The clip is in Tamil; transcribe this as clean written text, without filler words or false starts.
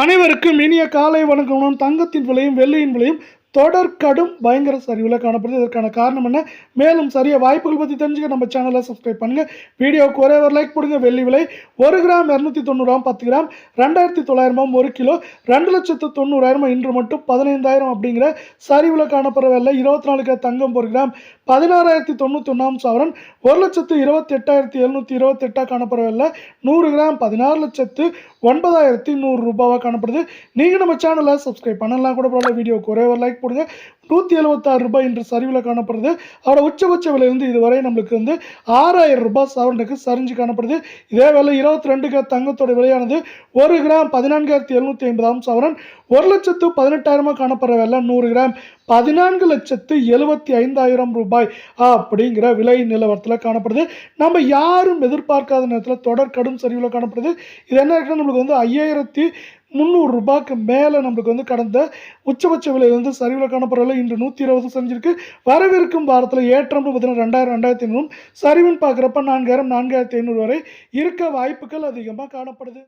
அனைவருக்கும் இனிய காலை வணக்கம். தங்கத்தின் விலையும் வெள்ளியின் விலையும் தொடர் கடும் பயங்கர சரிவில் காணப்படுது. இதற்கான காரணம் என்ன, மேலும் சரிய வாய்ப்புகள் பற்றி தெரிஞ்சுக்க நம்ம சேனலை சப்ஸ்கிரைப் பண்ணுங்கள். வீடியோவுக்கு ஒரே ஒரு லைக் போடுங்க. வெள்ளி விலை 1 கிராம் 290 10 கிராம் 2900 1 கிலோ 2,90,000 இன்று மட்டும் 15,000 அப்படிங்கிற சரிவில் காணப்படவில்லை. 24 கேரட் தங்கம் 1 கிராம் 16,091 சவரன் 1,28,728 காணப்படவில்லை. 100 கிராம் 16,09,100 ரூபாவாக காணப்படுது. நீங்கள் நம்ம சேனலை சப்ஸ்கிரைப் பண்ணலாம் கூட பரவாயில்ல. வீடியோவுக்கு ஒரே ஒரு லைக் போடுங்க. 176 ரூபாய் இன்று சரிவில் காணப்படுது. அதோட உச்சபட்ச விலையிலிருந்து இதுவரை நம்மளுக்கு 6,000 ரூபாய் சவரனுக்கு சரிஞ்சு காணப்படுது. இதே வேலை 22 கேரட் தங்கத்தோட விலையானது 1 கிராம் 14,750 சவரன் 1,18,000 காணப்படுற வேலை 100 கிராம் 14,75,000 ரூபாய் அப்படிங்கிற விலை நிலவரத்தில் காணப்படுது. நம்ம யாரும் எதிர்பார்க்காத நேரத்தில் தொடர் கடும் சரிவில் காணப்படுது. இது என்ன இருக்குன்னா, நம்மளுக்கு 5,300 ரூபாய்க்கு மேலே நம்மளுக்கு கடந்த உச்சபட்ச விலையிலிருந்து சரிவில் காணப்படவில்லை. இன்று 120 சரிஞ்சிருக்கு. வரவிருக்கும் வாரத்தில் ஏற்றம் 2,000 2,500 சரிவுன்னு பார்க்குறப்ப 4,000 4,500 வரை இருக்க வாய்ப்புகள் அதிகமாக காணப்படுது.